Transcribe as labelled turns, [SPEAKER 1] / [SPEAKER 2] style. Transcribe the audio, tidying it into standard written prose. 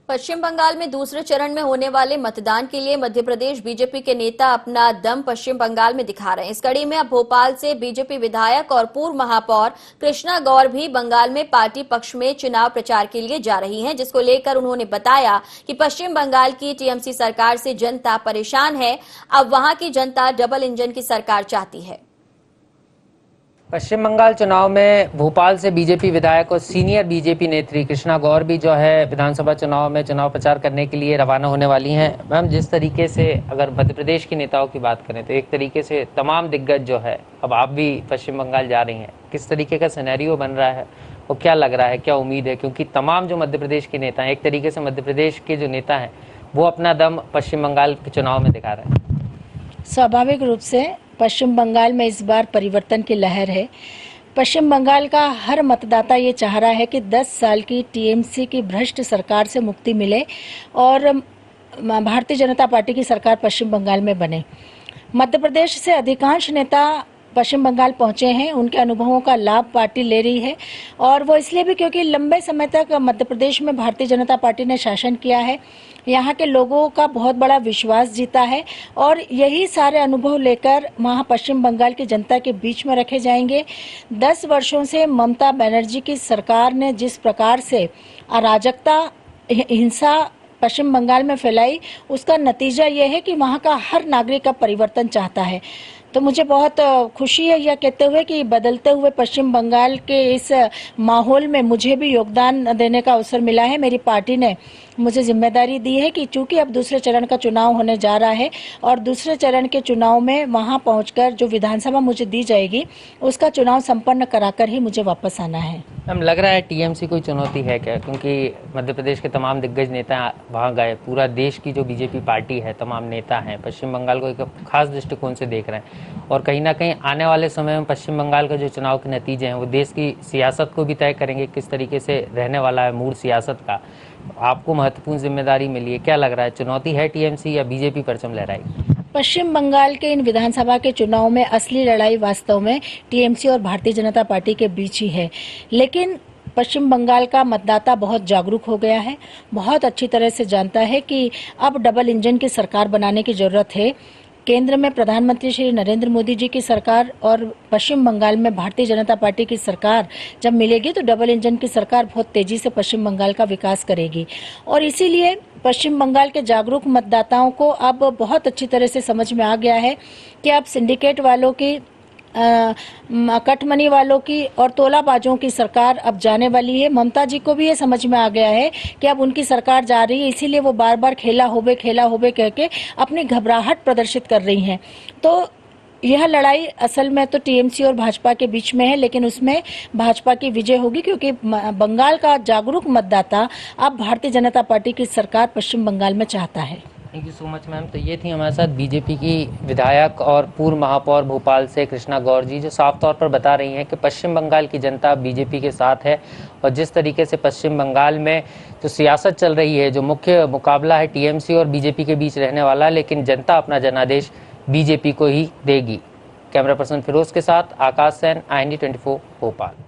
[SPEAKER 1] पश्चिम बंगाल में दूसरे चरण में होने वाले मतदान के लिए मध्य प्रदेश बीजेपी के नेता अपना दम पश्चिम बंगाल में दिखा रहे हैं। इस कड़ी में अब भोपाल से बीजेपी विधायक और पूर्व महापौर कृष्णा गौर भी बंगाल में पार्टी पक्ष में चुनाव प्रचार के लिए जा रही हैं, जिसको लेकर उन्होंने बताया कि पश्चिम बंगाल की टीएमसी सरकार से जनता परेशान है। अब वहां की जनता डबल इंजन की सरकार चाहती है।
[SPEAKER 2] पश्चिम बंगाल चुनाव में भोपाल से बीजेपी विधायक और सीनियर बीजेपी नेत्री कृष्णा गौर भी जो है विधानसभा चुनाव में चुनाव प्रचार करने के लिए रवाना होने वाली हैं। मैम, जिस तरीके से अगर मध्य प्रदेश के नेताओं की बात करें तो एक तरीके से तमाम दिग्गज जो है अब आप भी पश्चिम बंगाल जा रही हैं, किस तरीके का सिनेरियो बन रहा है और क्या लग रहा है, क्या उम्मीद है? क्योंकि तमाम जो मध्य प्रदेश के नेता हैं, एक तरीके से मध्य प्रदेश के जो नेता हैं वो अपना दम पश्चिम बंगाल के चुनाव में दिखा रहे हैं।
[SPEAKER 3] स्वाभाविक रूप से पश्चिम बंगाल में इस बार परिवर्तन की लहर है। पश्चिम बंगाल का हर मतदाता ये चाह रहा है कि 10 साल की टीएमसी की भ्रष्ट सरकार से मुक्ति मिले और भारतीय जनता पार्टी की सरकार पश्चिम बंगाल में बने। मध्य प्रदेश से अधिकांश नेता पश्चिम बंगाल पहुंचे हैं, उनके अनुभवों का लाभ पार्टी ले रही है और वो इसलिए भी क्योंकि लंबे समय तक मध्य प्रदेश में भारतीय जनता पार्टी ने शासन किया है, यहाँ के लोगों का बहुत बड़ा विश्वास जीता है और यही सारे अनुभव लेकर वहाँ पश्चिम बंगाल की जनता के बीच में रखे जाएंगे। 10 वर्षों से ममता बनर्जी की सरकार ने जिस प्रकार से अराजकता, हिंसा पश्चिम बंगाल में फैलाई, उसका नतीजा यह है कि वहाँ का हर नागरिक का परिवर्तन चाहता है। तो मुझे बहुत खुशी है यह कहते हुए कि बदलते हुए पश्चिम बंगाल के इस माहौल में मुझे भी योगदान देने का अवसर मिला है। मेरी पार्टी ने मुझे जिम्मेदारी दी है कि चूंकि अब दूसरे चरण का चुनाव होने जा रहा है और दूसरे चरण के चुनाव में वहां पहुंचकर जो विधानसभा मुझे दी जाएगी उसका चुनाव संपन्न कराकर ही मुझे वापस आना है।
[SPEAKER 2] हम लग रहा है टीएमसी कोई चुनौती है क्या? क्योंकि मध्य प्रदेश के तमाम दिग्गज नेता वहां गए, पूरा देश की जो बीजेपी पार्टी है, तमाम नेता हैं, पश्चिम बंगाल को एक खास दृष्टिकोण से देख रहे हैं और कहीं ना कहीं आने वाले समय में पश्चिम बंगाल का जो चुनाव के नतीजे हैं वो देश की सियासत को भी तय करेंगे, किस तरीके से रहने वाला है मूड सियासत का। आपको महत्वपूर्ण जिम्मेदारी मिली है, क्या लग रहा है, चुनौती है टीएमसी या बीजेपी परचम लहराएगी?
[SPEAKER 3] पश्चिम बंगाल के इन विधानसभा के चुनाव में असली लड़ाई वास्तव में टीएमसी और भारतीय जनता पार्टी के बीच ही है, लेकिन पश्चिम बंगाल का मतदाता बहुत जागरूक हो गया है, बहुत अच्छी तरह से जानता है कि अब डबल इंजन की सरकार बनाने की जरूरत है। केंद्र में प्रधानमंत्री श्री नरेंद्र मोदी जी की सरकार और पश्चिम बंगाल में भारतीय जनता पार्टी की सरकार जब मिलेगी तो डबल इंजन की सरकार बहुत तेजी से पश्चिम बंगाल का विकास करेगी और इसीलिए पश्चिम बंगाल के जागरूक मतदाताओं को अब बहुत अच्छी तरह से समझ में आ गया है कि अब सिंडिकेट वालों की, कटमनी वालों की और तोलाबाजों की सरकार अब जाने वाली है। ममता जी को भी ये समझ में आ गया है कि अब उनकी सरकार जा रही है, इसीलिए वो बार बार खेला होबे कह के अपनी घबराहट प्रदर्शित कर रही हैं। तो यह लड़ाई असल में तो टीएमसी और भाजपा के बीच में है, लेकिन उसमें भाजपा की विजय होगी क्योंकि बंगाल का जागरूक मतदाता अब भारतीय जनता पार्टी की सरकार पश्चिम बंगाल में चाहता है।
[SPEAKER 2] Thank you so much ma'am. तो ये थी हमारे साथ बीजेपी की विधायक और पूर्व महापौर भोपाल से कृष्णा गौर जी, जो साफ तौर पर बता रही हैं कि पश्चिम बंगाल की जनता बीजेपी के साथ है और जिस तरीके से पश्चिम बंगाल में जो सियासत चल रही है, जो मुख्य मुकाबला है टीएमसी और बीजेपी के बीच रहने वाला, लेकिन जनता अपना जनादेश बीजेपी को ही देगी। कैमरा पर्सन फिरोज के साथ आकाश सैन, IND 24 भोपाल।